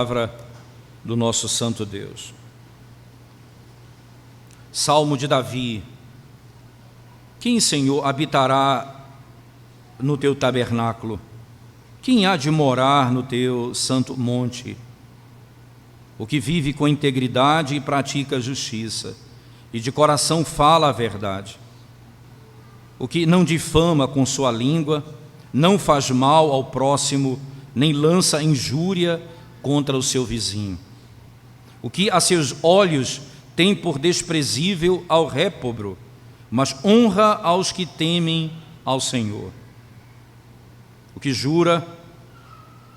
Palavra do nosso santo Deus. Salmo de Davi. Quem, Senhor, habitará no teu tabernáculo? Quem há de morar no teu santo monte? O que vive com integridade e pratica a justiça, e de coração fala a verdade. O que não difama com sua língua, não faz mal ao próximo, nem lança injúria contra o seu vizinho. O que a seus olhos tem por desprezível ao réprobo, mas honra aos que temem ao Senhor. O que jura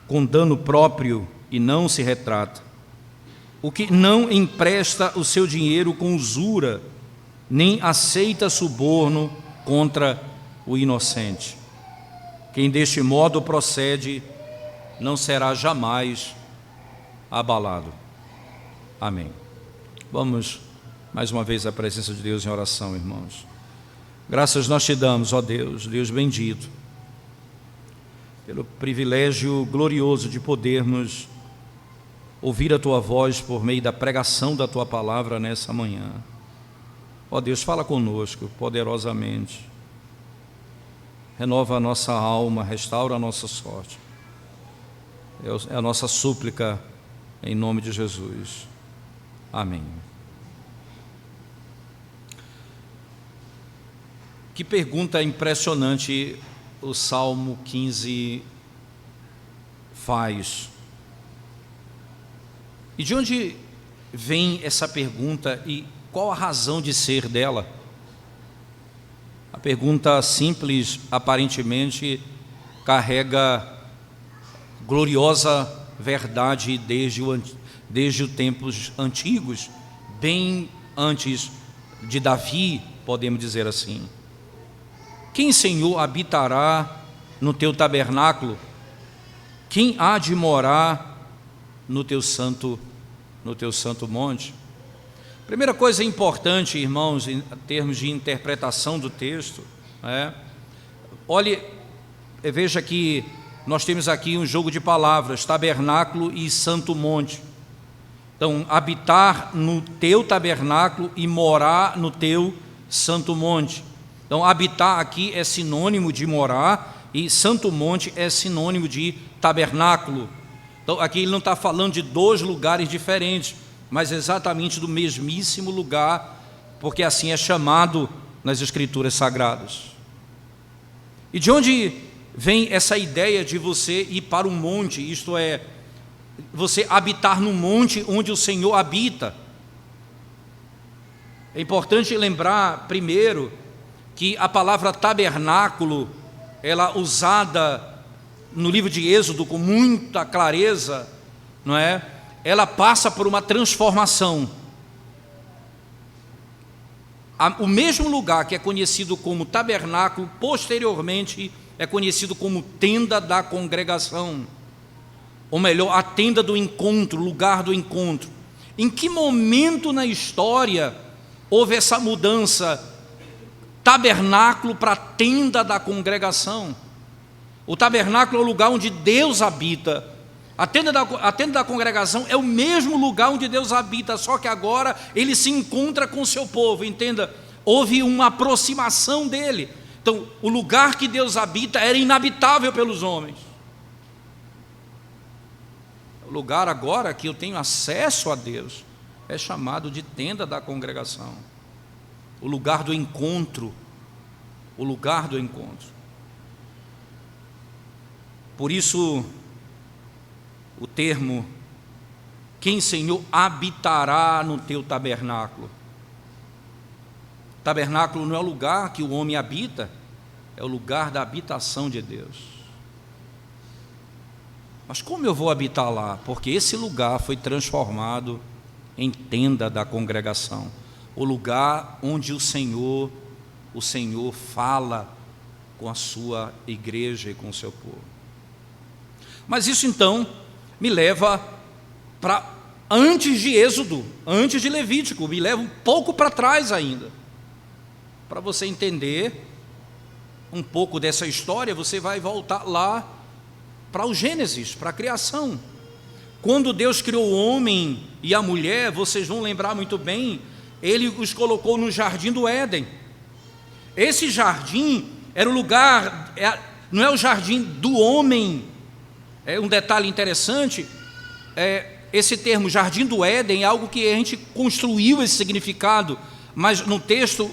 com dano próprio e não se retrata. O que não empresta o seu dinheiro com usura, nem aceita suborno contra o inocente. Quem deste modo procede não será jamais abalado. Amém. Vamos mais uma vez à presença de Deus em oração, irmãos. Graças nós te damos, ó Deus, Deus bendito, pelo privilégio glorioso de podermos ouvir a tua voz por meio da pregação da tua palavra nessa manhã. Ó Deus, fala conosco poderosamente, renova a nossa alma, restaura a nossa sorte. É a nossa súplica em nome de Jesus. Amém. Que pergunta impressionante o Salmo 15 faz. E de onde vem essa pergunta e qual a razão de ser dela? A pergunta simples, aparentemente, carrega gloriosa verdade desde os tempos antigos, bem antes de Davi, podemos dizer assim. Quem, Senhor, habitará no teu tabernáculo? Quem há de morar no teu santo monte? Primeira coisa importante, irmãos, em termos de interpretação do texto, veja que nós temos aqui um jogo de palavras, tabernáculo e santo monte. Então, habitar no teu tabernáculo e morar no teu santo monte. Então, habitar aqui é sinônimo de morar e santo monte é sinônimo de tabernáculo. Então, aqui ele não está falando de dois lugares diferentes, mas exatamente do mesmíssimo lugar, porque assim é chamado nas Escrituras Sagradas. E de onde vem essa ideia de você ir para um monte, isto é, você habitar no monte onde o Senhor habita? É importante lembrar, primeiro, que a palavra tabernáculo, ela usada no livro de Êxodo com muita clareza, não é? Ela passa por uma transformação. O mesmo lugar que é conhecido como tabernáculo, posteriormente é conhecido como tenda da congregação, ou melhor, a tenda do encontro, lugar do encontro. Em que momento na história houve essa mudança, tabernáculo para tenda da congregação? O tabernáculo é o lugar onde Deus habita. A tenda da congregação é o mesmo lugar onde Deus habita, só que agora ele se encontra com o seu povo, entenda, houve uma aproximação dele. Então, o lugar que Deus habita era inabitável pelos homens. O lugar agora que eu tenho acesso a Deus é chamado de tenda da congregação, o lugar do encontro, o lugar do encontro. Por isso, o termo, quem, Senhor, habitará no teu tabernáculo? Tabernáculo não é o lugar que o homem habita, é o lugar da habitação de Deus. Mas como eu vou habitar lá? Porque esse lugar foi transformado em tenda da congregação, o lugar onde o Senhor fala com a sua igreja e com o seu povo. Mas isso então me leva para antes de Êxodo, antes de Levítico, me leva um pouco para trás ainda. Para você entender um pouco dessa história, você vai voltar lá para o Gênesis, para a criação. Quando Deus criou o homem e a mulher, vocês vão lembrar muito bem, Ele os colocou no jardim do Éden. Esse jardim era o lugar, não é o jardim do homem. É um detalhe interessante, esse termo jardim do Éden é algo que a gente construiu esse significado, mas no texto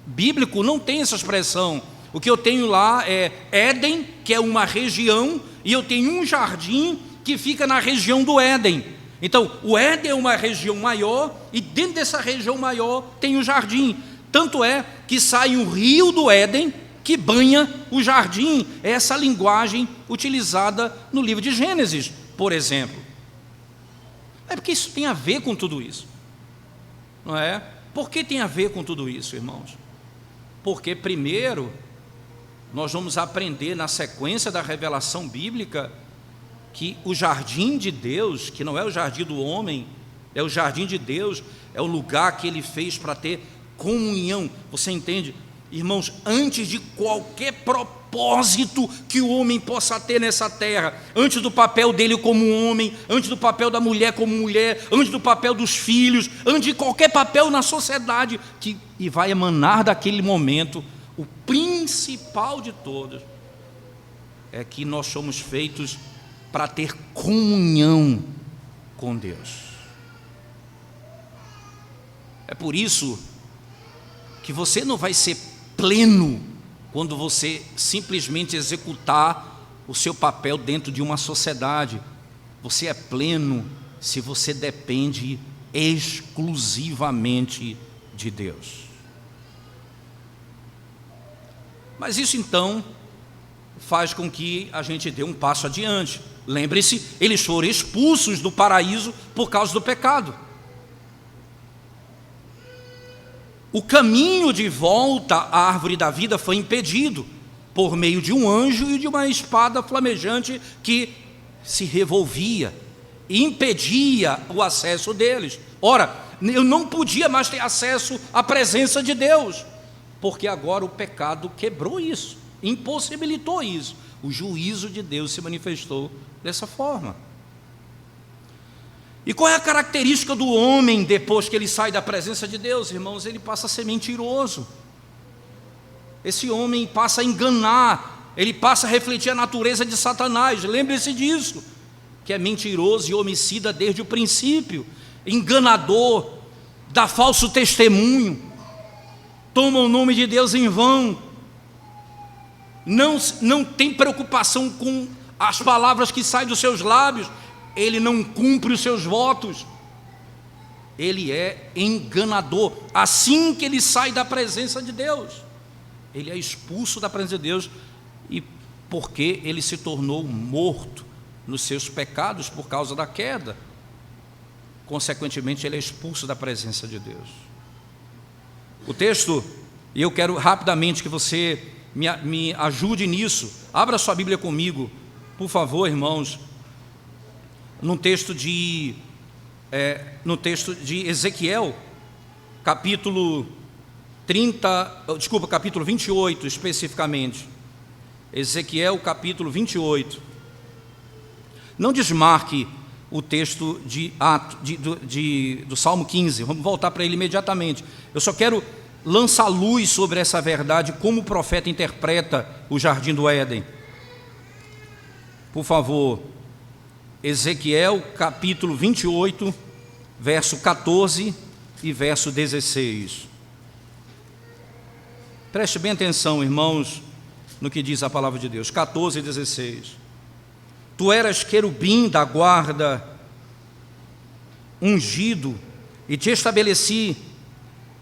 bíblico não tem essa expressão. O que eu tenho lá é Éden, que é uma região, e eu tenho um jardim que fica na região do Éden. Então, o Éden é uma região maior, e dentro dessa região maior tem o jardim. Tanto é que sai um rio do Éden que banha o jardim. É essa linguagem utilizada no livro de Gênesis, por exemplo. É porque isso tem a ver com tudo isso, não é? Por que tem a ver com tudo isso, irmãos? Porque primeiro, nós vamos aprender na sequência da revelação bíblica que o jardim de Deus, que não é o jardim do homem, é o jardim de Deus, é o lugar que Ele fez para ter comunhão. Você entende? Irmãos, antes de qualquer propósito que o homem possa ter nessa terra, antes do papel dele como homem, antes do papel da mulher como mulher, antes do papel dos filhos, antes de qualquer papel na sociedade, e vai emanar daquele momento, o principal de todos é que nós somos feitos para ter comunhão com Deus. É por isso que você não vai ser pleno quando você simplesmente executar o seu papel dentro de uma sociedade. Você é pleno se você depende exclusivamente de Deus. Mas isso então faz com que a gente dê um passo adiante. Lembre-se, eles foram expulsos do paraíso por causa do pecado. O caminho de volta à árvore da vida foi impedido por meio de um anjo e de uma espada flamejante que se revolvia e impedia o acesso deles. Ora, eu não podia mais ter acesso à presença de Deus, porque agora o pecado quebrou isso, impossibilitou isso. O juízo de Deus se manifestou dessa forma. E qual é a característica do homem depois que ele sai da presença de Deus, irmãos? Ele passa a ser mentiroso. Esse homem passa a enganar, ele passa a refletir a natureza de Satanás. Lembre-se disso, que é mentiroso e homicida desde o princípio, enganador, dá falso testemunho, toma o nome de Deus em vão, não tem preocupação com as palavras que saem dos seus lábios, ele não cumpre os seus votos, ele é enganador. Assim que ele sai da presença de Deus, ele é expulso da presença de Deus, e porque ele se tornou morto nos seus pecados por causa da queda, consequentemente ele é expulso da presença de Deus. O texto, e eu quero rapidamente que você me ajude nisso, abra sua Bíblia comigo, por favor, irmãos, no texto de Ezequiel, capítulo 28 especificamente. Ezequiel capítulo 28. Não desmarque o texto do Salmo 15, vamos voltar para ele imediatamente. Eu só quero lançar luz sobre essa verdade, como o profeta interpreta o jardim do Éden. Por favor, Ezequiel capítulo 28, verso 14 e verso 16. Preste bem atenção, irmãos, no que diz a palavra de Deus, 14 e 16. Tu eras querubim da guarda, ungido, e te estabeleci,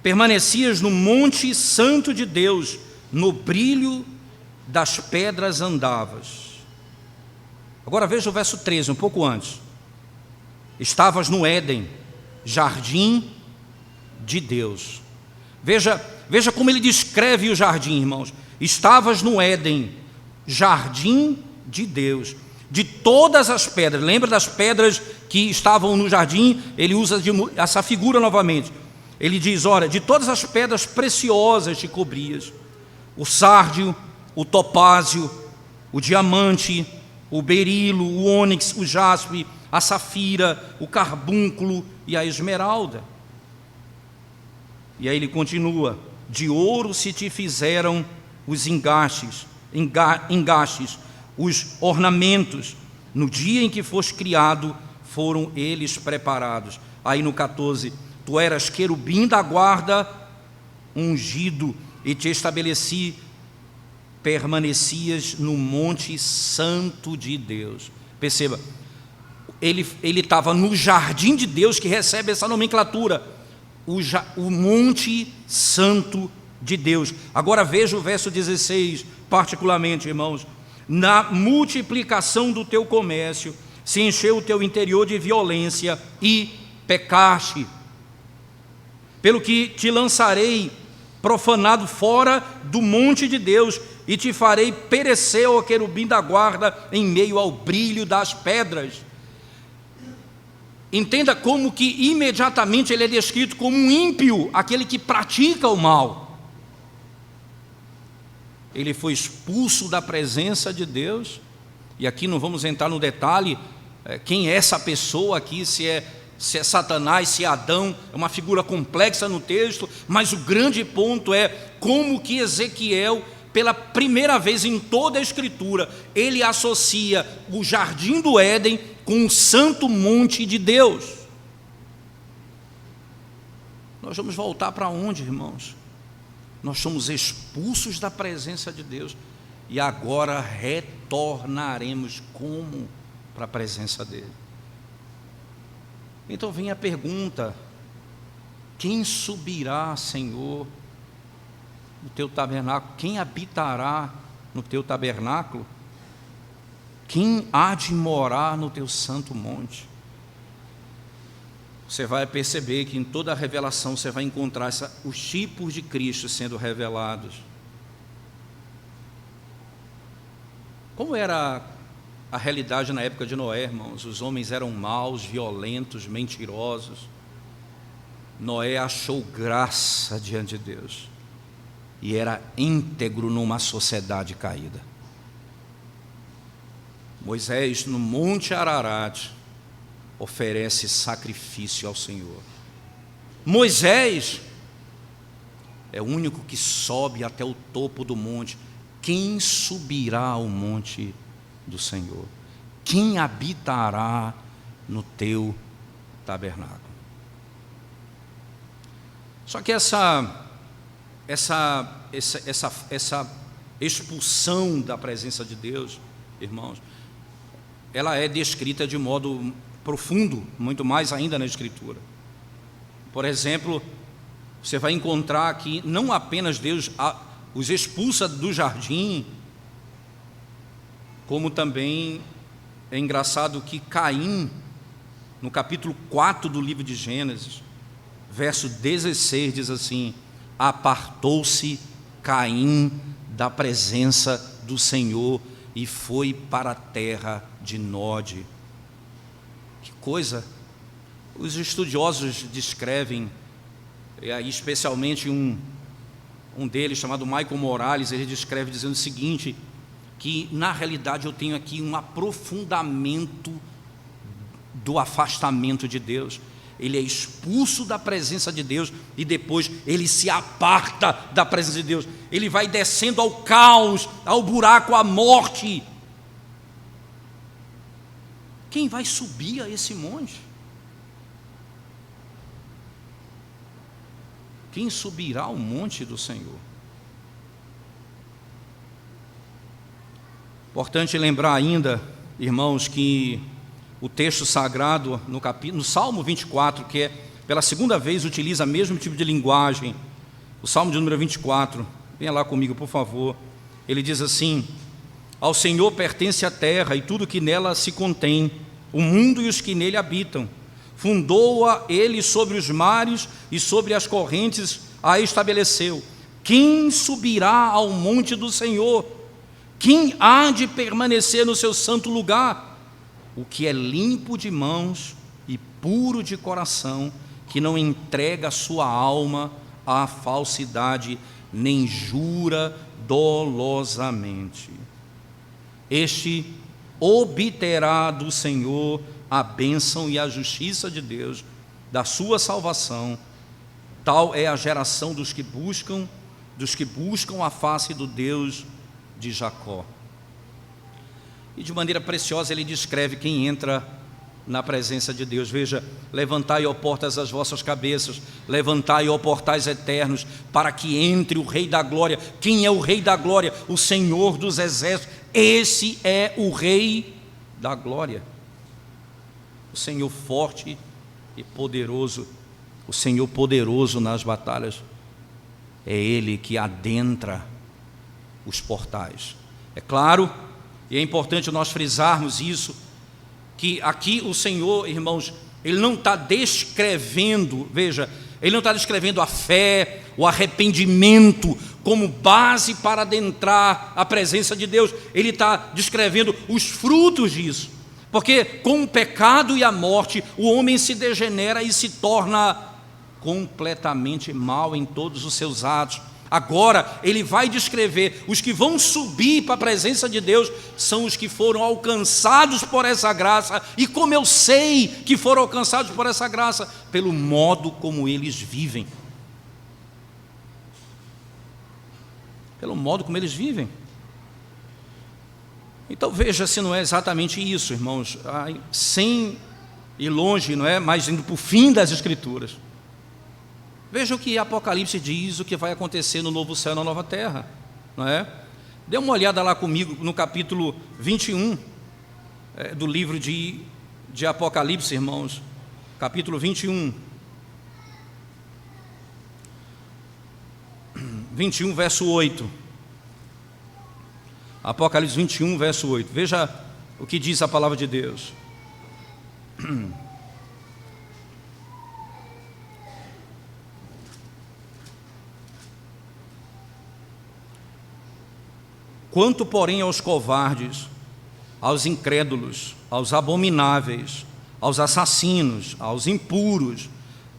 permanecias no monte santo de Deus, no brilho das pedras andavas. Agora veja o verso 13, um pouco antes. Estavas no Éden, jardim de Deus. Veja como ele descreve o jardim, irmãos. Estavas no Éden, jardim de Deus. De todas as pedras, lembra das pedras que estavam no jardim? Ele usa essa figura novamente. Ele diz, olha, de todas as pedras preciosas te cobrias. O sárdio, o topázio, o diamante, o berilo, o ônix, o jaspe, a safira, o carbúnculo e a esmeralda. E aí ele continua: de ouro se te fizeram os engastes, os ornamentos, no dia em que foste criado, foram eles preparados. Aí no 14, tu eras querubim da guarda, ungido, e te estabeleci, permanecias no monte santo de Deus. Perceba, ele estava no jardim de Deus, que recebe essa nomenclatura, o monte santo de Deus. Agora veja o verso 16, particularmente, irmãos: na multiplicação do teu comércio, se encheu o teu interior de violência e pecaste, pelo que te lançarei profanado fora do monte de Deus, e te farei perecer, ó querubim da guarda, em meio ao brilho das pedras. Entenda como que imediatamente ele é descrito como um ímpio, aquele que pratica o mal. Ele foi expulso da presença de Deus, e aqui não vamos entrar no detalhe quem é essa pessoa aqui, se é Satanás, se é Adão, é uma figura complexa no texto, mas o grande ponto é como que Ezequiel, pela primeira vez em toda a Escritura, ele associa o jardim do Éden com o santo monte de Deus. Nós vamos voltar para onde, irmãos? Nós somos expulsos da presença de Deus e agora retornaremos como? Para a presença dele. Então vem a pergunta: quem subirá, Senhor, no teu tabernáculo? Quem habitará no teu tabernáculo? Quem há de morar no teu santo monte? Você vai perceber que em toda a revelação você vai encontrar os tipos de Cristo sendo revelados. Como era a realidade na época de Noé, irmãos? Os homens eram maus, violentos, mentirosos. Noé achou graça diante de Deus e era íntegro numa sociedade caída. Moisés, no Monte Ararat, oferece sacrifício ao Senhor. Moisés é o único que sobe até o topo do monte. Quem subirá ao monte do Senhor? Quem habitará no teu tabernáculo? Só que essa expulsão da presença de Deus, irmãos, ela é descrita de modo profundo, muito mais ainda na Escritura. Por exemplo, você vai encontrar aqui não apenas Deus os expulsa do jardim, como também é engraçado que Caim, no capítulo 4 do livro de Gênesis, verso 16, diz assim: apartou-se Caim da presença do Senhor e foi para a terra de Nod. Que coisa! Os estudiosos descrevem, e aí especialmente um deles, chamado Michael Morales, ele descreve dizendo o seguinte, que na realidade eu tenho aqui um aprofundamento do afastamento de Deus. Ele é expulso da presença de Deus e depois ele se aparta da presença de Deus. Ele vai descendo ao caos, ao buraco, à morte. Quem vai subir a esse monte? Quem subirá ao monte do Senhor? Importante lembrar ainda, irmãos, que o texto sagrado no Salmo 24, que pela segunda vez utiliza o mesmo tipo de linguagem, o Salmo de número 24, venha lá comigo, por favor. Ele diz assim: ao Senhor pertence a terra e tudo que nela se contém, o mundo e os que nele habitam. Fundou-a ele sobre os mares e sobre as correntes a estabeleceu. Quem subirá ao monte do Senhor? Quem há de permanecer no seu santo lugar? O que é limpo de mãos e puro de coração, que não entrega a sua alma à falsidade, nem jura dolosamente. Este obterá do Senhor a bênção e a justiça de Deus, da sua salvação. Tal é a geração dos que buscam a face do Deus de Jacó. E de maneira preciosa ele descreve quem entra na presença de Deus. Veja: levantai, ó portas, as vossas cabeças, levantai, ó portais eternos, para que entre o Rei da Glória. Quem é o Rei da Glória? O Senhor dos Exércitos. Esse é o Rei da Glória, o Senhor forte e poderoso, o Senhor poderoso nas batalhas. É Ele que adentra os portais. É claro, e é importante nós frisarmos isso, que aqui o Senhor, irmãos, Ele não está descrevendo, veja, Ele não está descrevendo a fé, o arrependimento como base para adentrar a presença de Deus. Ele está descrevendo os frutos disso, porque com o pecado e a morte, o homem se degenera e se torna completamente mau em todos os seus atos. Agora ele vai descrever os que vão subir para a presença de Deus, são os que foram alcançados por essa graça. E como eu sei que foram alcançados por essa graça? Pelo modo como eles vivem. Pelo modo como eles vivem. Então veja se não é exatamente isso, irmãos, sem ir longe, não é? Mas indo para o fim das Escrituras. Veja o que Apocalipse diz, o que vai acontecer no novo céu e na nova terra, não é? Dê uma olhada lá comigo no capítulo 21 do livro de Apocalipse, irmãos. Capítulo 21. 21, verso 8. Apocalipse 21, verso 8. Veja o que diz a palavra de Deus. Quanto, porém, aos covardes, aos incrédulos, aos abomináveis, aos assassinos, aos impuros,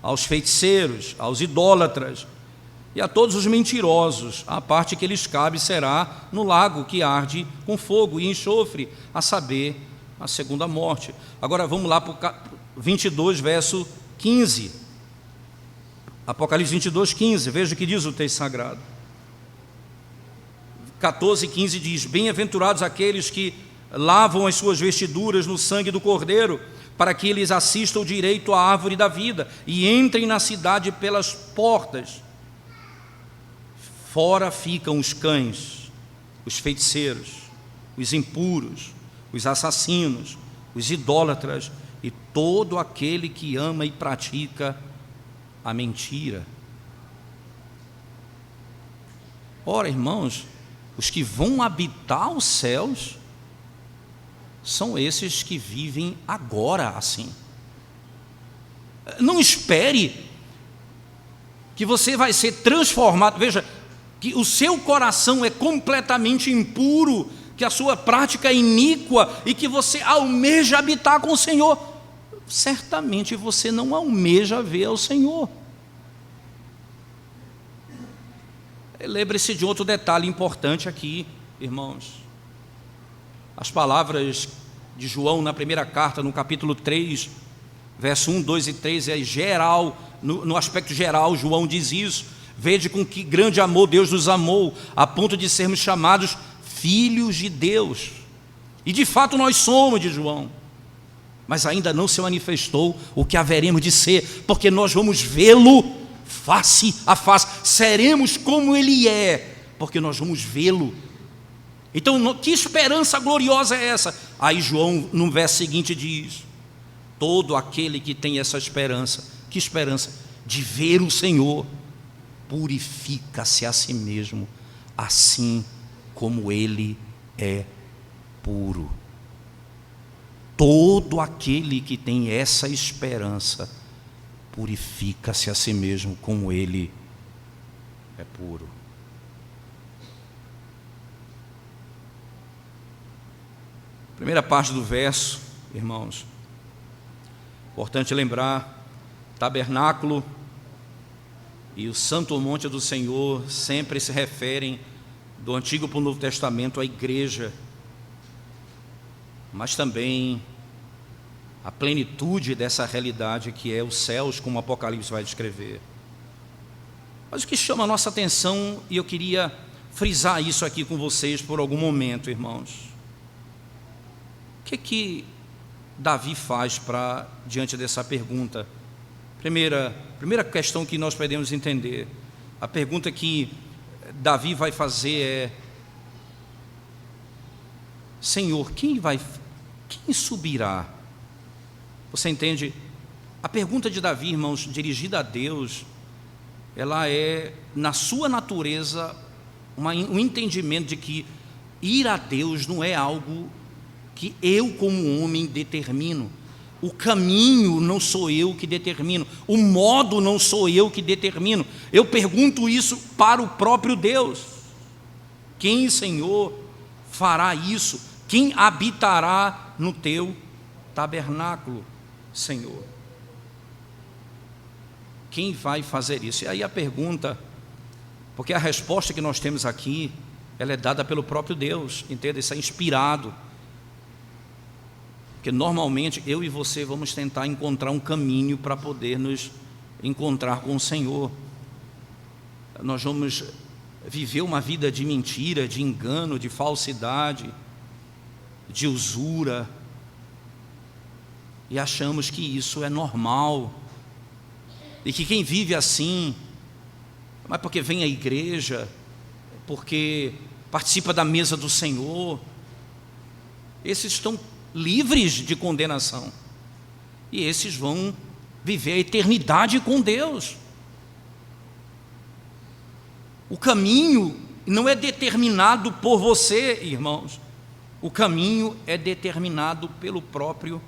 aos feiticeiros, aos idólatras e a todos os mentirosos, a parte que lhes cabe será no lago que arde com fogo e enxofre, a saber, a segunda morte. Agora vamos lá para o 22, verso 15. Apocalipse 22, 15. Veja o que diz o texto sagrado. 14, 15 diz: bem-aventurados aqueles que lavam as suas vestiduras no sangue do Cordeiro, para que eles assistam o direito à árvore da vida e entrem na cidade pelas portas. Fora ficam os cães, os feiticeiros, os impuros, os assassinos, os idólatras e todo aquele que ama e pratica a mentira. Ora, irmãos, os que vão habitar os céus são esses que vivem agora assim. Não espere que você vai ser transformado. Veja, que o seu coração é completamente impuro, que a sua prática é iníqua e que você almeja habitar com o Senhor. Certamente você não almeja ver ao Senhor. Lembre-se de outro detalhe importante aqui, irmãos. As palavras de João na primeira carta, no capítulo 3, verso 1, 2 e 3, é geral, no aspecto geral, João diz isso. Vede com que grande amor Deus nos amou, a ponto de sermos chamados filhos de Deus. E de fato nós somos, de João. Mas ainda não se manifestou o que haveremos de ser, porque nós vamos vê-lo face a face, seremos como Ele é, porque nós vamos vê-lo. Então, que esperança gloriosa é essa? Aí João, no verso seguinte, diz: todo aquele que tem essa esperança, que esperança? De ver o Senhor, purifica-se a si mesmo, assim como Ele é puro. Todo aquele que tem essa esperança, purifica-se a si mesmo, como Ele é puro. Primeira parte do verso, irmãos, importante lembrar: tabernáculo e o santo monte do Senhor sempre se referem, do Antigo para o Novo Testamento, à igreja, mas também a plenitude dessa realidade que é os céus, como o Apocalipse vai descrever. Mas o que chama a nossa atenção, e eu queria frisar isso aqui com vocês por algum momento, irmãos. O que Davi faz diante dessa pergunta? Primeira questão que nós podemos entender, a pergunta que Davi vai fazer é: Senhor, quem subirá? Você entende? A pergunta de Davi, irmãos, dirigida a Deus, ela é, na sua natureza, um entendimento de que ir a Deus não é algo que eu como homem determino. O caminho não sou eu que determino, o modo não sou eu que determino. Eu pergunto isso para o próprio Deus. Quem, Senhor, fará isso? Quem habitará no teu tabernáculo, Senhor? Quem vai fazer isso? E aí a pergunta, porque a resposta que nós temos aqui, ela é dada pelo próprio Deus, entenda? Isso é inspirado. Porque normalmente eu e você vamos tentar encontrar um caminho para poder nos encontrar com o Senhor. Nós vamos viver uma vida de mentira, de engano, de falsidade, de usura, e achamos que isso é normal, e que quem vive assim, mas porque vem à igreja, porque participa da mesa do Senhor, esses estão livres de condenação, e esses vão viver a eternidade com Deus. O caminho não é determinado por você, irmãos, o caminho é determinado pelo próprio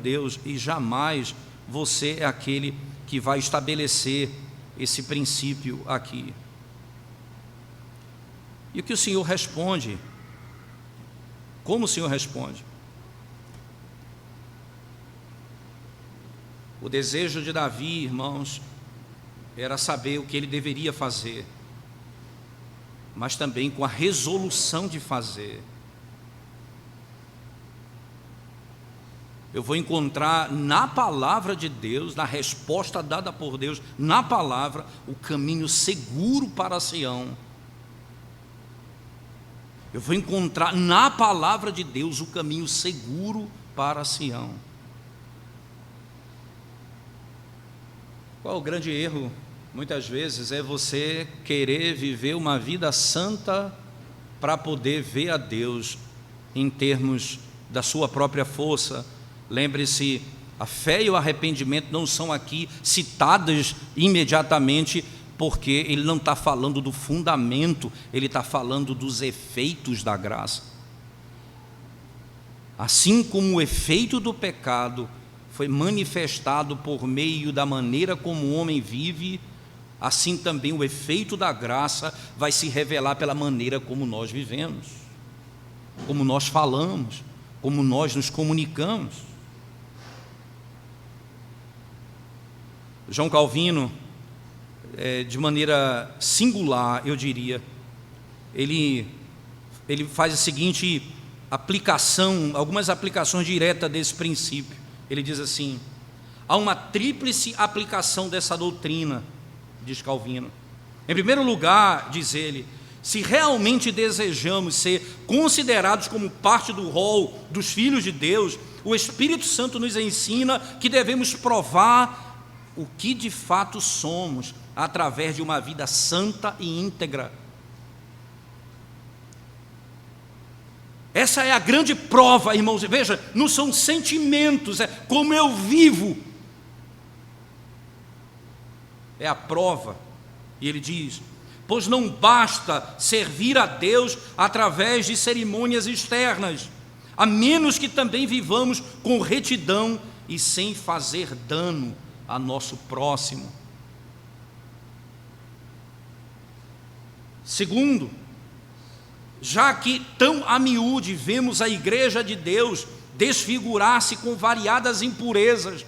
Deus, e jamais você é aquele que vai estabelecer esse princípio aqui. E o que o Senhor responde? Como o Senhor responde? O desejo de Davi, irmãos, era saber o que ele deveria fazer, mas também com a resolução de fazer. Eu vou encontrar na palavra de Deus, na resposta dada por Deus, na palavra, o caminho seguro para Sião. Eu vou encontrar na palavra de Deus o caminho seguro para Sião. Qual o grande erro? Muitas vezes é você querer viver uma vida santa para poder ver a Deus em termos da sua própria força. Lembre-se, a fé e o arrependimento não são aqui citadas imediatamente, porque ele não está falando do fundamento, ele está falando dos efeitos da graça. Assim como o efeito do pecado foi manifestado por meio da maneira como o homem vive, assim também o efeito da graça vai se revelar pela maneira como nós vivemos, como nós falamos, como nós nos comunicamos. João Calvino, de maneira singular, eu diria, ele faz a seguinte aplicação, algumas aplicações diretas desse princípio. Ele diz assim: há uma tríplice aplicação dessa doutrina, diz Calvino. Em primeiro lugar, diz ele, se realmente desejamos ser considerados como parte do rol dos filhos de Deus, o Espírito Santo nos ensina que devemos provar o que de fato somos através de uma vida santa e íntegra. Essa é a grande prova, irmãos. Veja, não são sentimentos, é como eu vivo. É a prova. E ele diz: pois não basta servir a Deus através de cerimônias externas, a menos que também vivamos com retidão e sem fazer dano a nosso próximo. Segundo, já que tão a miúde vemos a igreja de Deus desfigurar-se com variadas impurezas,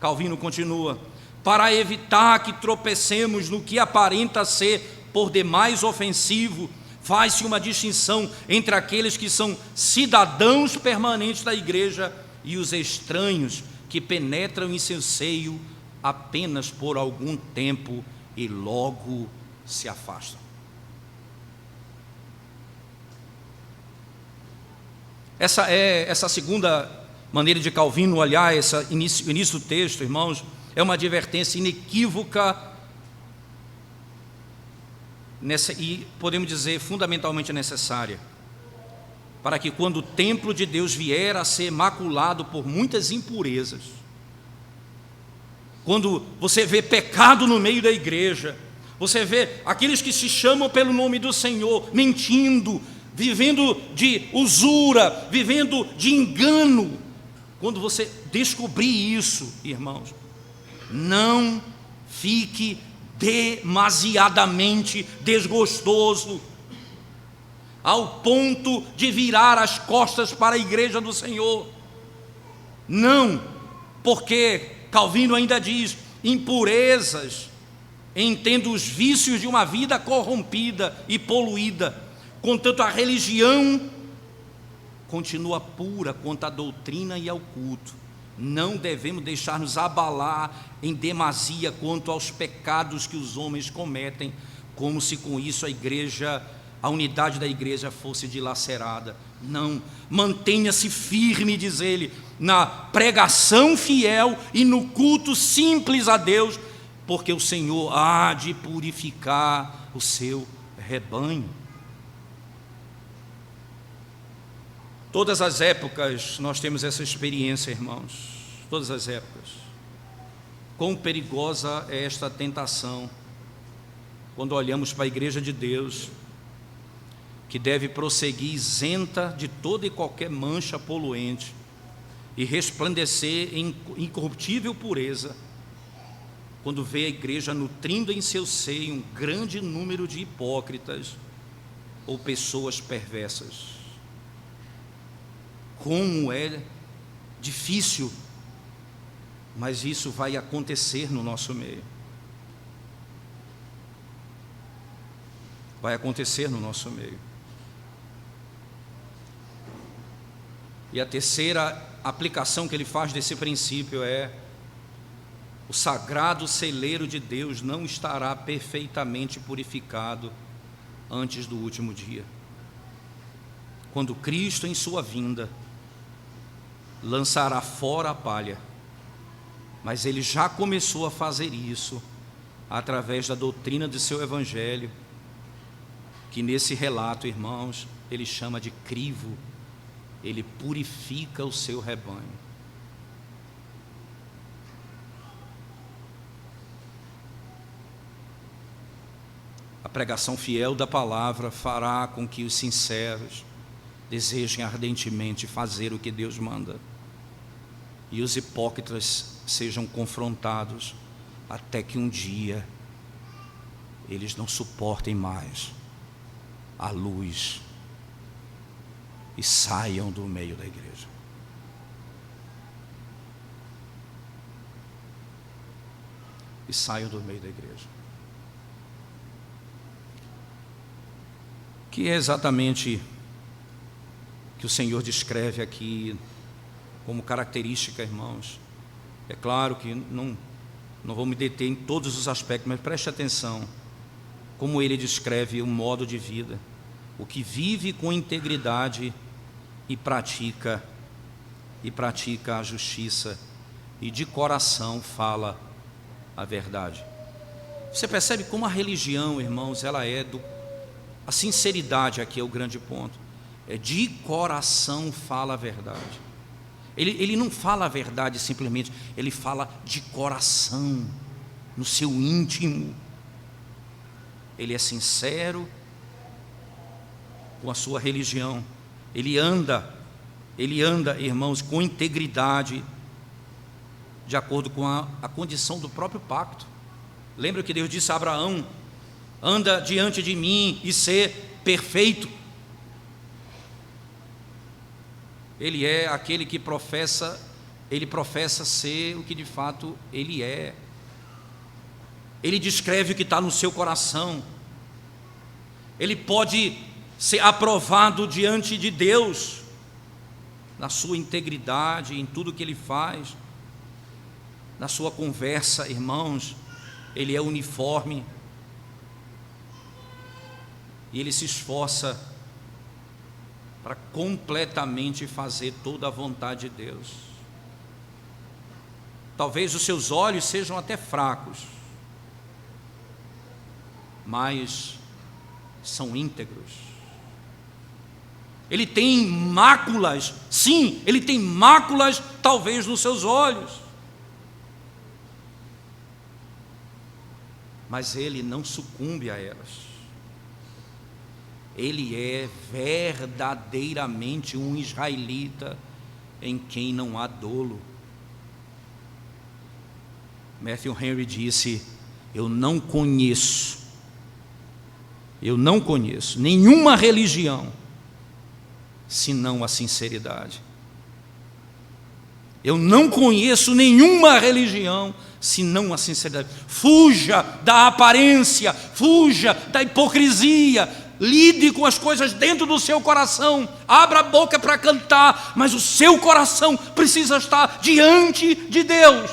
Calvino continua, para evitar que tropecemos no que aparenta ser por demais ofensivo, Faz-se uma distinção entre aqueles que são cidadãos permanentes da igreja e os estranhos que penetram em seu seio apenas por algum tempo e logo se afastam. Essa é essa segunda maneira de Calvino olhar o início do texto, irmãos, é uma advertência inequívoca e podemos dizer fundamentalmente necessária, para que quando o templo de Deus vier a ser maculado por muitas impurezas, quando você vê pecado no meio da igreja, você vê aqueles que se chamam pelo nome do Senhor mentindo, vivendo de usura, vivendo de engano, quando você descobrir isso, irmãos, não fique demasiadamente desgostoso ao ponto de virar as costas para a igreja do Senhor. Não, porque Calvino ainda diz: impurezas, entendo os vícios de uma vida corrompida e poluída, contanto a religião continua pura quanto à doutrina e ao culto. Não devemos deixar-nos abalar em demasia quanto aos pecados que os homens cometem, como se com isso a unidade da igreja fosse dilacerada. Não, mantenha-se firme, diz ele, na pregação fiel e no culto simples a Deus, porque o Senhor há de purificar o seu rebanho. Todas as épocas nós temos essa experiência, irmãos, todas as épocas. Quão perigosa é esta tentação, quando olhamos para a igreja de Deus, que deve prosseguir isenta de toda e qualquer mancha poluente e resplandecer em incorruptível pureza, quando vê a igreja nutrindo em seu seio um grande número de hipócritas ou pessoas perversas. Como é difícil, mas isso vai acontecer no nosso meio. Vai acontecer no nosso meio. E a terceira aplicação que ele faz desse princípio é: o sagrado celeiro de Deus não estará perfeitamente purificado antes do último dia, quando Cristo em sua vinda lançará fora a palha. Mas ele já começou a fazer isso através da doutrina de seu evangelho, que nesse relato, irmãos, ele chama de crivo. Ele purifica o seu rebanho. A pregação fiel da palavra fará com que os sinceros desejem ardentemente fazer o que Deus manda, e os hipócritas sejam confrontados, até que um dia eles não suportem mais a luz e saiam do meio da igreja. E saiam do meio da igreja. Que é exatamente que o Senhor descreve aqui como característica, irmãos. É claro que não vou me deter em todos os aspectos, mas preste atenção como ele descreve um modo de vida: o que vive com integridade e pratica a justiça, e de coração fala a verdade. Você percebe como a religião, irmãos, ela é a sinceridade aqui é o grande ponto. É de coração fala a verdade. Ele não fala a verdade simplesmente, ele fala de coração, no seu íntimo. Ele é sincero com a sua religião. Ele anda, irmãos, com integridade, de acordo com a condição do próprio pacto. Lembra que Deus disse a Abraão: anda diante de mim e ser perfeito. Ele é aquele que professa ser o que de fato ele é. Ele descreve o que está no seu coração. Ele pode ser aprovado diante de Deus, na sua integridade, em tudo que ele faz, na sua conversa, irmãos, ele é uniforme, e ele se esforça para completamente fazer toda a vontade de Deus. Talvez os seus olhos sejam até fracos, mas são íntegros. Ele tem máculas, sim, ele tem máculas talvez nos seus olhos, mas ele não sucumbe a elas. Ele é verdadeiramente um israelita em quem não há dolo. Matthew Henry disse: eu não conheço nenhuma religião senão a sinceridade. Eu não conheço nenhuma religião senão a sinceridade. Fuja da aparência, fuja da hipocrisia, lide com as coisas dentro do seu coração, abra a boca para cantar, mas o seu coração precisa estar diante de Deus.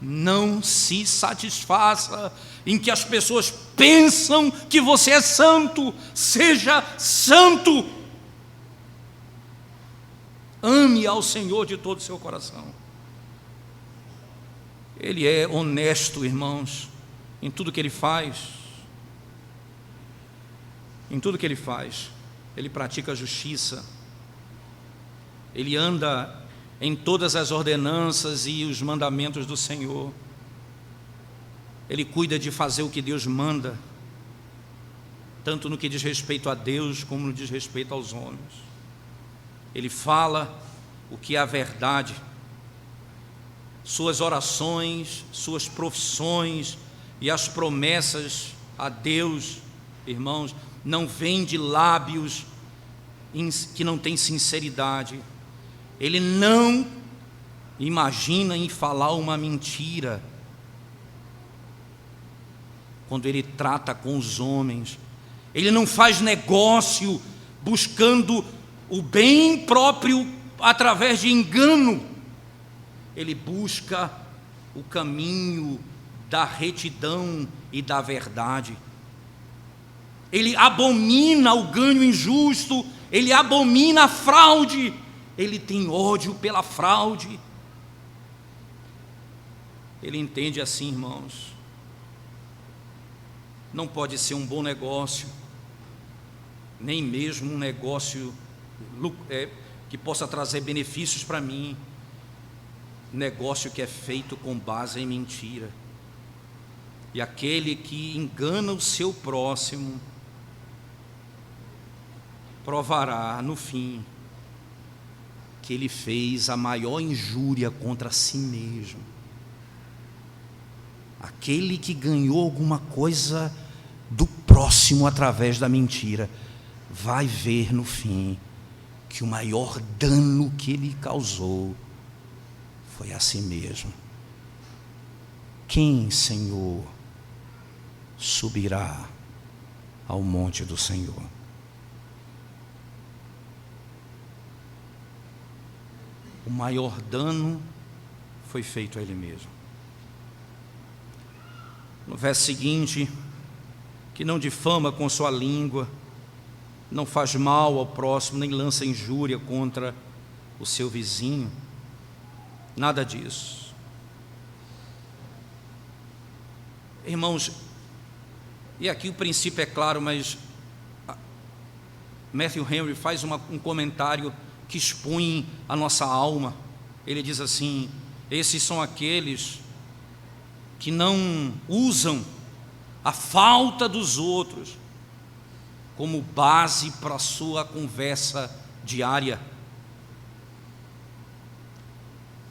Não se satisfaça em que as pessoas pensam que você é santo. Seja santo. Ame ao Senhor de todo o seu coração. Ele é honesto, irmãos, em tudo que ele faz. Em tudo que ele faz, ele pratica a justiça, ele anda em todas as ordenanças e os mandamentos do Senhor, ele cuida de fazer o que Deus manda, tanto no que diz respeito a Deus, como no que diz respeito aos homens. Ele fala o que é a verdade, suas orações, suas profissões e as promessas a Deus, irmãos, não vem de lábios que não têm sinceridade. Ele não imagina em falar uma mentira quando ele trata com os homens. Ele não faz negócio buscando o bem próprio através de engano. Ele busca o caminho da retidão e da verdade. Ele abomina o ganho injusto, ele abomina a fraude, ele tem ódio pela fraude. Ele entende assim, irmãos, não pode ser um bom negócio, nem mesmo um negócio que possa trazer benefícios para mim, negócio que é feito com base em mentira. E aquele que engana o seu próximo provará no fim que ele fez a maior injúria contra si mesmo. Aquele que ganhou alguma coisa do próximo através da mentira vai ver no fim que o maior dano que ele causou foi a si mesmo. Quem, Senhor, subirá ao monte do Senhor? O maior dano foi feito a ele mesmo. No verso seguinte, que não difama com sua língua, não faz mal ao próximo, nem lança injúria contra o seu vizinho, nada disso. Irmãos, e aqui o princípio é claro, mas Matthew Henry faz um comentário que expõe a nossa alma. Ele diz assim: esses são aqueles que não usam a falta dos outros como base para a sua conversa diária.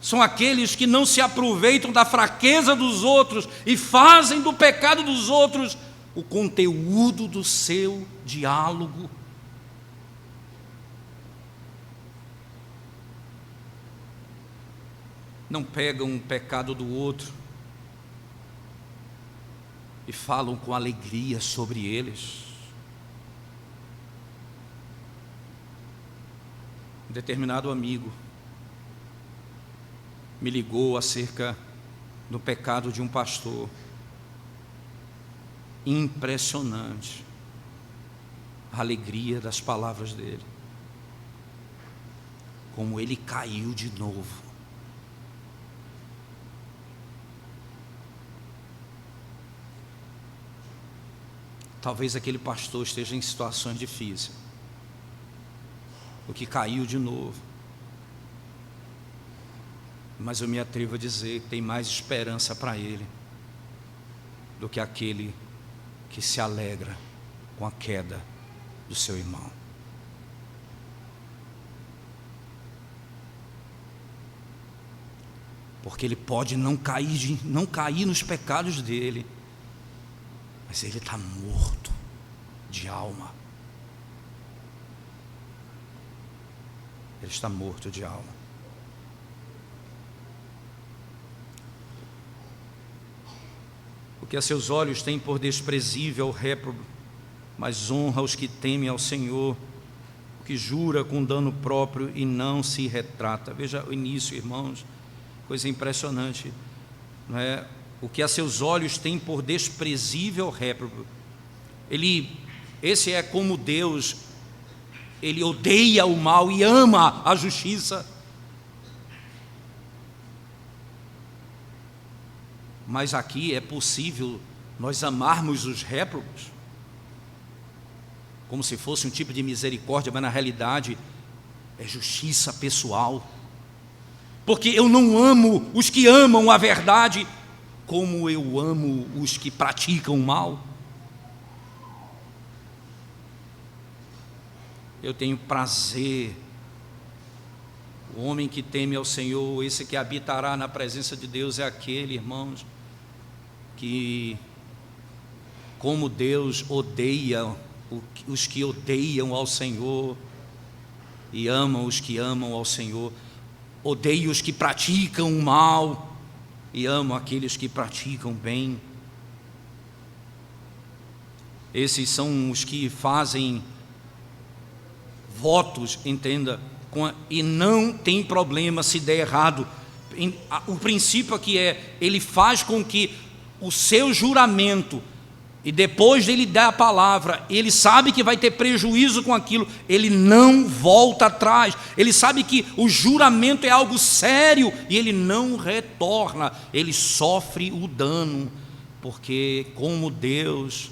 São aqueles que não se aproveitam da fraqueza dos outros e fazem do pecado dos outros o conteúdo do seu diálogo. Não pegam o pecado do outro e falam com alegria sobre eles. Um determinado amigo me ligou acerca do pecado de um pastor. Impressionante a alegria das palavras dele, como ele caiu de novo. Talvez aquele pastor esteja em situações difíceis, porque caiu de novo. Mas eu me atrevo a dizer que tem mais esperança para ele do que aquele que se alegra com a queda do seu irmão. Porque ele pode não cair nos pecados dele, mas ele está morto de alma. Ele está morto de alma. O que a seus olhos tem por desprezível ao réprobo, mas honra os que temem ao Senhor, o que jura com dano próprio e não se retrata. Veja o início, irmãos, coisa impressionante, não é? O que a seus olhos tem por desprezível réprobo. Esse é como Deus, ele odeia o mal e ama a justiça. Mas aqui é possível nós amarmos os réprobos como se fosse um tipo de misericórdia, mas na realidade é justiça pessoal. Porque eu não amo os que amam a verdade como eu amo os que praticam o mal. Eu tenho prazer. O homem que teme ao Senhor, esse que habitará na presença de Deus, é aquele, irmãos, que, como Deus odeia os que odeiam ao Senhor e amam os que amam ao Senhor, odeia os que praticam o mal e amam aqueles que praticam o bem. Esses são os que fazem votos, entenda, e não tem problema se der errado. O princípio aqui é, ele faz com que o seu juramento, e depois dele dar a palavra, ele sabe que vai ter prejuízo com aquilo, ele não volta atrás. Ele sabe que o juramento é algo sério e ele não retorna, ele sofre o dano, porque como Deus,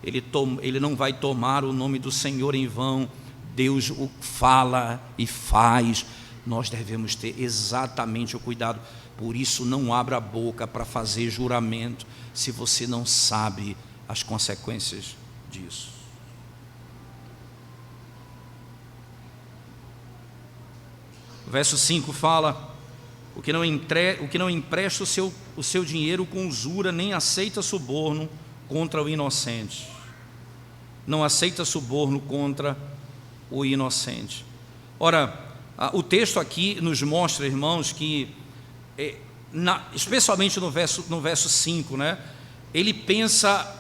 ele não vai tomar o nome do Senhor em vão. Deus o fala e faz. Nós devemos ter exatamente o cuidado. Por isso, não abra a boca para fazer juramento se você não sabe as consequências disso. O verso 5 fala: o que não empresta o seu dinheiro com usura, nem aceita suborno contra o inocente. Não aceita suborno contra o inocente. Ora, o texto aqui nos mostra, irmãos, que especialmente no verso 5, né? Ele pensa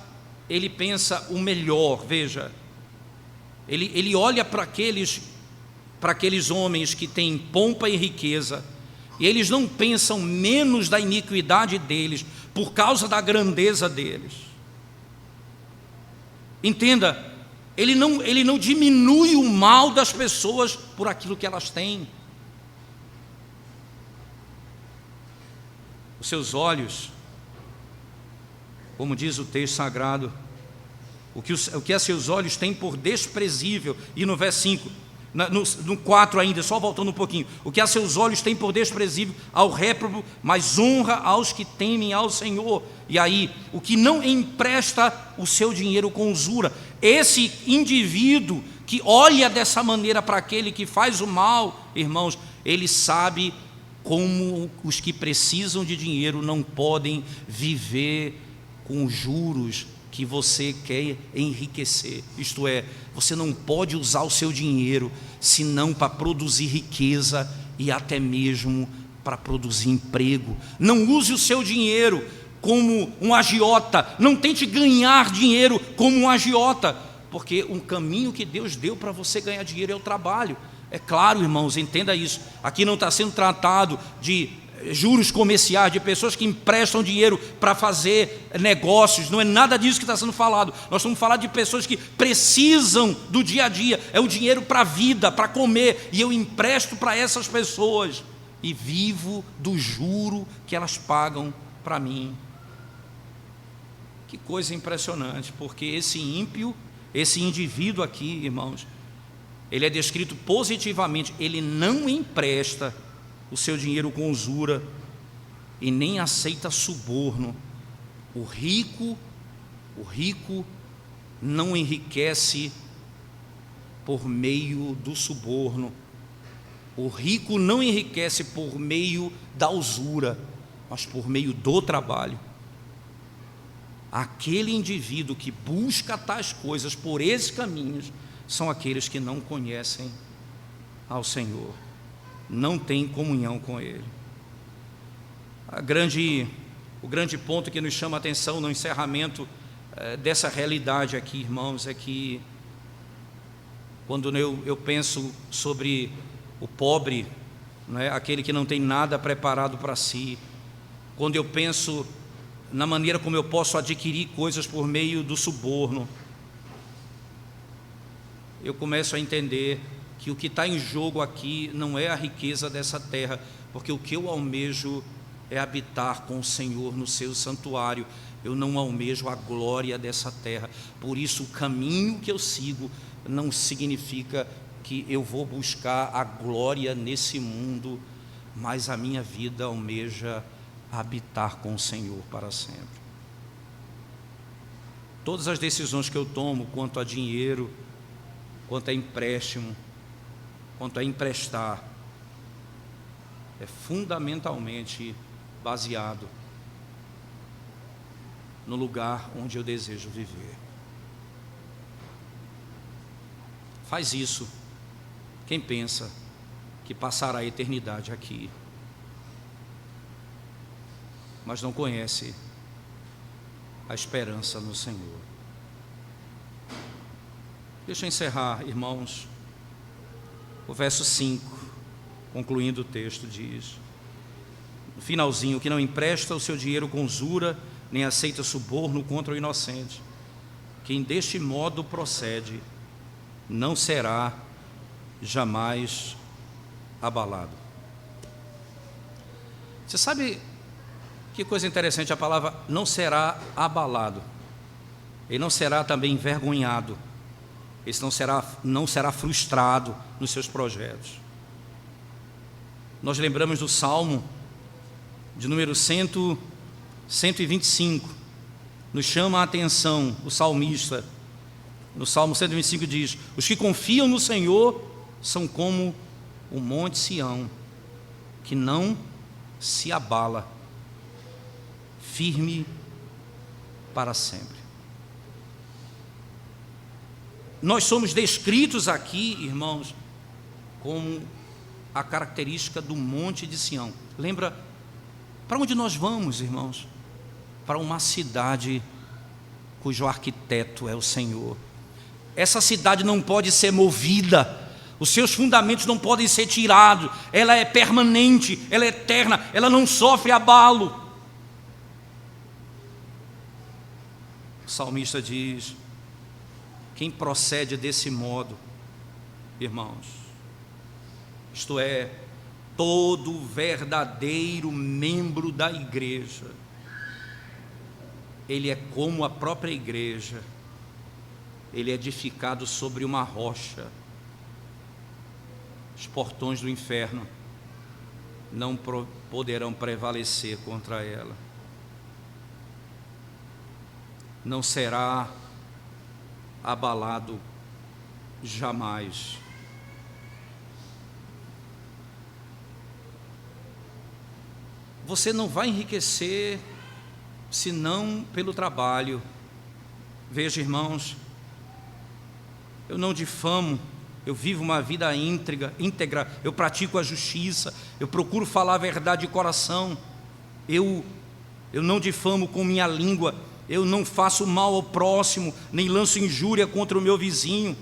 o melhor. Veja, ele olha para aqueles homens que têm pompa e riqueza, e eles não pensam menos da iniquidade deles por causa da grandeza deles. Entenda, ele não diminui o mal das pessoas por aquilo que elas têm. Os seus olhos, como diz o texto sagrado, o que a seus olhos têm por desprezível, e no verso 5, no 4 ainda, só voltando um pouquinho, o que a seus olhos têm por desprezível ao réprobo, mas honra aos que temem ao Senhor. E aí, o que não empresta o seu dinheiro com usura. Esse indivíduo que olha dessa maneira para aquele que faz o mal, irmãos, ele sabe como os que precisam de dinheiro não podem viver com juros que você quer enriquecer. Isto é, você não pode usar o seu dinheiro senão para produzir riqueza e até mesmo para produzir emprego. Não use o seu dinheiro como um agiota, não tente ganhar dinheiro como um agiota, porque um caminho que Deus deu para você ganhar dinheiro é o trabalho, É claro, irmãos, entenda isso. Aqui não está sendo tratado de juros comerciais, de pessoas que emprestam dinheiro para fazer negócios. Não é nada disso que está sendo falado. Nós estamos falando de pessoas que precisam do dia a dia. É o dinheiro para a vida, para comer. E eu empresto para essas pessoas e vivo do juro que elas pagam para mim. Que coisa impressionante, porque esse ímpio, esse indivíduo aqui, irmãos, ele é descrito positivamente. Ele não empresta o seu dinheiro com usura e nem aceita suborno. O rico não enriquece por meio do suborno. O rico não enriquece por meio da usura, mas por meio do trabalho. Aquele indivíduo que busca tais coisas por esses caminhos são aqueles que não conhecem ao Senhor, não têm comunhão com Ele. O grande ponto que nos chama a atenção no encerramento dessa realidade aqui, irmãos, é que quando eu penso sobre o pobre, né, aquele que não tem nada preparado para si, quando eu penso na maneira como eu posso adquirir coisas por meio do suborno, eu começo a entender que o que está em jogo aqui não é a riqueza dessa terra, porque o que eu almejo é habitar com o Senhor no seu santuário. Eu não almejo a glória dessa terra. Por isso o caminho que eu sigo não significa que eu vou buscar a glória nesse mundo, mas a minha vida almeja habitar com o Senhor para sempre. Todas as decisões que eu tomo quanto a dinheiro, quanto a empréstimo, quanto a emprestar, é fundamentalmente baseado no lugar onde eu desejo viver. Faz isso quem pensa que passará a eternidade aqui, mas não conhece a esperança no Senhor. Deixa eu encerrar, irmãos. O verso 5, concluindo o texto, diz, no finalzinho, que não empresta o seu dinheiro com usura, nem aceita suborno contra o inocente. Quem deste modo procede, não será jamais abalado. Você sabe que coisa interessante, a palavra não será abalado. Ele não será também envergonhado. Ele não será frustrado nos seus projetos. Nós lembramos do Salmo de número 125, nos chama a atenção o salmista. No Salmo 125 diz: os que confiam no Senhor são como o monte Sião, que não se abala, firme para sempre. Nós somos descritos aqui, irmãos, como a característica do monte de Sião. Lembra, para onde nós vamos, irmãos? Para uma cidade cujo arquiteto é o Senhor. Essa cidade não pode ser movida, os seus fundamentos não podem ser tirados, ela é permanente, ela é eterna, ela não sofre abalo. O salmista diz: quem procede desse modo, irmãos, isto é, todo verdadeiro membro da igreja, ele é como a própria igreja, ele é edificado sobre uma rocha. Os portões do inferno não poderão prevalecer contra ela. Não será abalado jamais. Você não vai enriquecer senão pelo trabalho. Veja, irmãos, eu não difamo, eu vivo uma vida íntegra, eu pratico a justiça, eu procuro falar a verdade de coração, eu não difamo com minha língua, eu não faço mal ao próximo, nem lanço injúria contra o meu vizinho.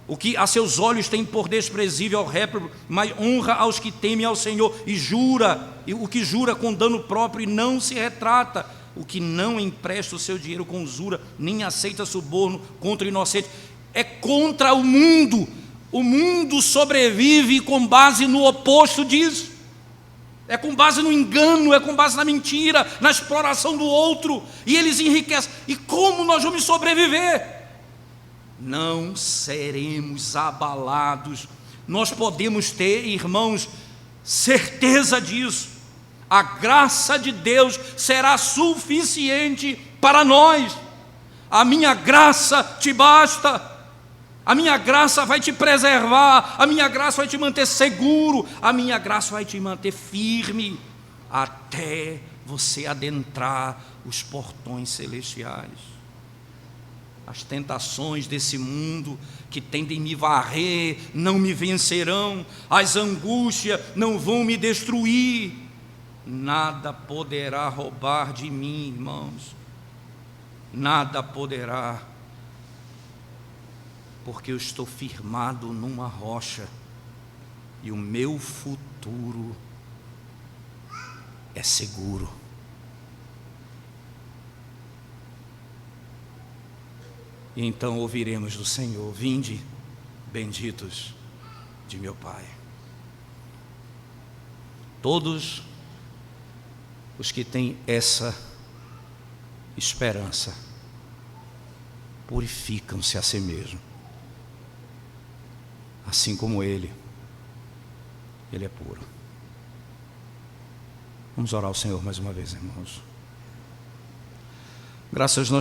O que a seus olhos tem por desprezível ao réprobo, mas honra aos que temem ao Senhor, e jura, e o que jura com dano próprio e não se retrata, o que não empresta o seu dinheiro com usura, nem aceita suborno contra o inocente. É contra o mundo. O mundo sobrevive com base no oposto disso. É com base no engano, é com base na mentira, na exploração do outro, e eles enriquecem. E como nós vamos sobreviver? Não seremos abalados. Nós podemos ter, irmãos, certeza disso. A graça de Deus será suficiente para nós. A minha graça te basta. A minha graça vai te preservar. A minha graça vai te manter seguro. A minha graça vai te manter firme até você adentrar os portões celestiais. As tentações desse mundo que tendem a me varrer não me vencerão. As angústias não vão me destruir. Nada poderá roubar de mim, irmãos. Nada poderá. Porque eu estou firmado numa rocha. E o meu futuro é seguro. E então ouviremos do Senhor: vinde, benditos de meu Pai. Todos os que têm essa esperança purificam-se a si mesmos, assim como Ele é puro. Vamos orar ao Senhor mais uma vez, irmãos. Graças nós